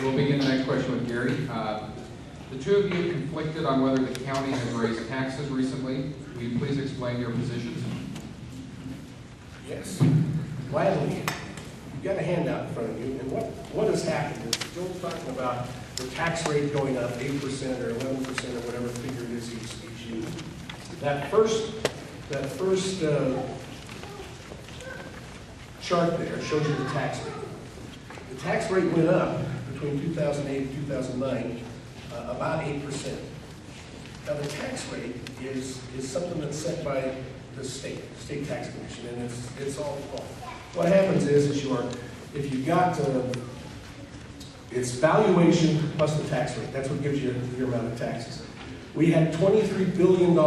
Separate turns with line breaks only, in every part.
We'll begin the next question with Gary. The two of you conflicted on whether the county has raised taxes recently. Will you please explain your positions?
Yes, gladly. You've got a handout in front of you, and what has happened is Joel's talking about the tax rate going up 8% or 11% or whatever figure it is he's using. That first chart there shows you the tax rate. The tax rate went up between 2008 and 2009 about 8%. Now the tax rate is something that's set by the state tax commission, and it's all what happens is if you've got it's valuation plus the tax rate. That's what gives you your amount of taxes. We had $23 billion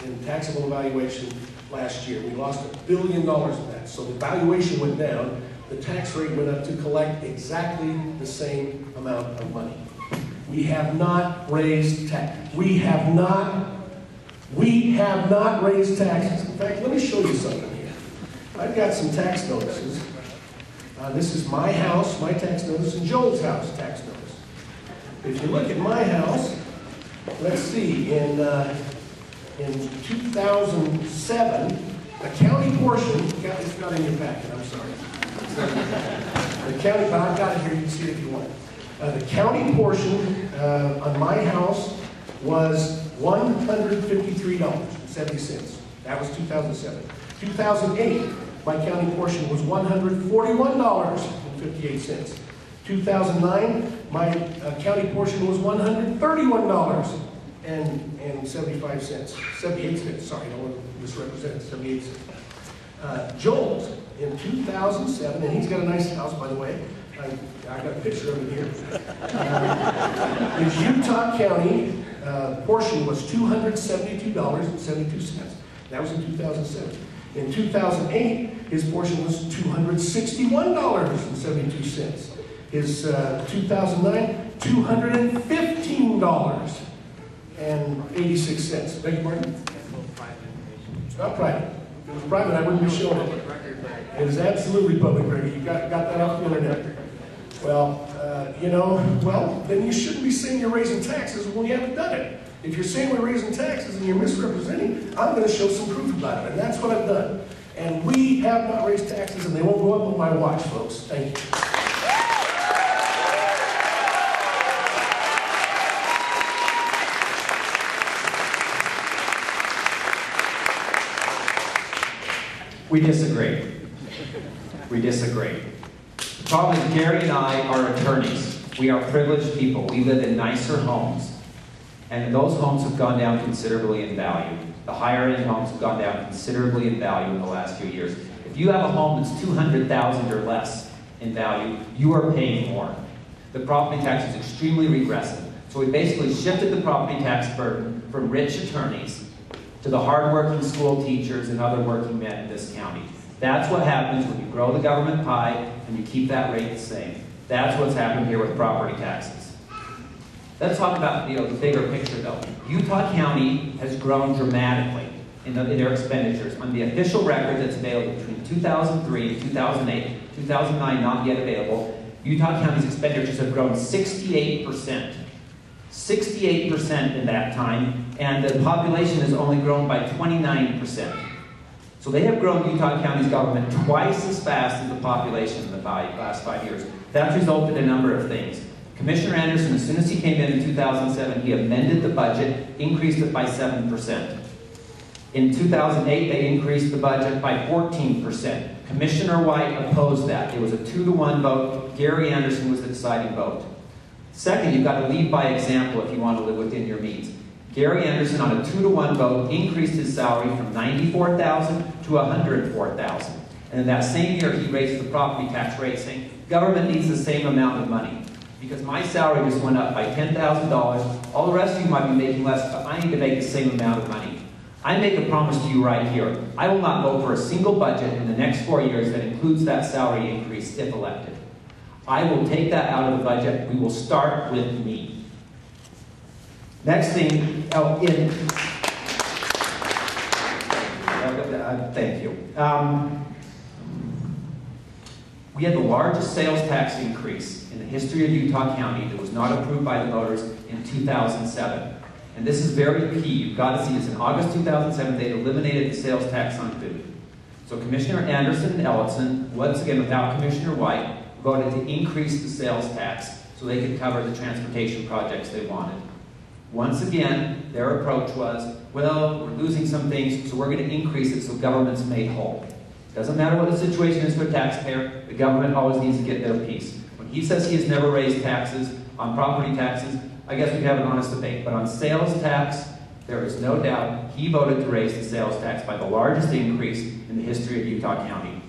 in taxable valuation last year. We lost $1 billion of that. So the valuation went down. The tax rate went up to collect exactly the same amount of money. We have not raised taxes. We have not raised taxes. In fact, let me show you something here. I've got some tax notices. This is my house, my tax notice, and Joel's house tax notice. If you look at my house, let's see, in 2007, the county portion, it's not in your packet, I'm sorry. The county, but I've got it here, you can see it if you want. The county portion on my house was $153.70. That was 2007. 2008, my county portion was $141.58. 2009, my county portion was $131.75. 78 cents. Sorry, I don't want to misrepresent. 78 cents. Joel's in 2007, and he's got a nice house, by the way. I got a picture of it here. His Utah County portion was $272.72. That was in 2007. In 2008, his portion was $261.72. His 2009, $215.86. Beg your pardon? It's not private. If it was private, I wouldn't be showing it. It is absolutely public record. You got that off the internet. Well, then you shouldn't be saying you're raising taxes when you haven't done it. If you're saying we're raising taxes and you're misrepresenting, I'm going to show some proof about it, and that's what I've done. And we have not raised taxes, and they won't go up on my watch, folks. Thank you.
We disagree. We disagree. The problem is Gary and I are attorneys. We are privileged people. We live in nicer homes. And those homes have gone down considerably in value. The higher end homes have gone down considerably in value in the last few years. If you have a home that's $200,000 or less in value, you are paying more. The property tax is extremely regressive. So we basically shifted the property tax burden from rich attorneys to the hardworking school teachers and other working men in this county. That's what happens when you grow the government pie and you keep that rate the same. That's what's happened here with property taxes. Let's talk about the bigger picture though. Utah County has grown dramatically in their expenditures. On the official record that's available between 2003 and 2008, 2009 not yet available, Utah County's expenditures have grown 68%. 68% in that time, and the population has only grown by 29%. So they have grown Utah County's government twice as fast as the population in the last 5 years. That's resulted in a number of things. Commissioner Anderson, as soon as he came in 2007, he amended the budget, increased it by 7%. In 2008, they increased the budget by 14%. Commissioner Wright opposed that. It was a 2-to-1 vote. Gary Anderson was the deciding vote. Second, you've got to lead by example if you want to live within your means. Gary Anderson, on a 2-to-1 vote, increased his salary from $94,000 to $104,000. And in that same year, he raised the property tax rate, saying, government needs the same amount of money. Because my salary just went up by $10,000. All the rest of you might be making less, but I need to make the same amount of money. I make a promise to you right here. I will not vote for a single budget in the next 4 years that includes that salary increase if elected. I will take that out of the budget. We will start with me. Next thing, thank you. We had the largest sales tax increase in the history of Utah County that was not approved by the voters in 2007. And this is very key. You've got to see this. In August 2007, they eliminated the sales tax on food. So Commissioner Anderson and Ellison, once again without Commissioner White, voted to increase the sales tax so they could cover the transportation projects they wanted. Once again, their approach was, well, we're losing some things, so we're going to increase it so government's made whole. Doesn't matter what the situation is for the taxpayer, the government always needs to get their piece. When he says he has never raised taxes on property taxes, I guess we could have an honest debate. But on sales tax, there is no doubt he voted to raise the sales tax by the largest increase in the history of Utah County.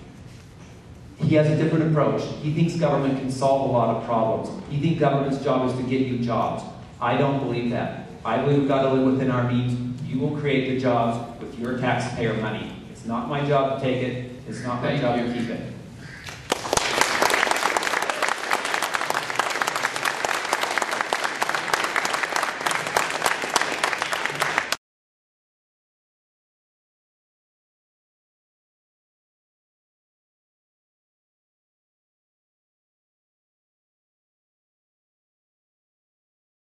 He has a different approach. He thinks government can solve a lot of problems. He thinks government's job is to get you jobs. I don't believe that. I believe we've got to live within our means. You will create the jobs with your taxpayer money. It's not my job to take it. It's not my job to keep it.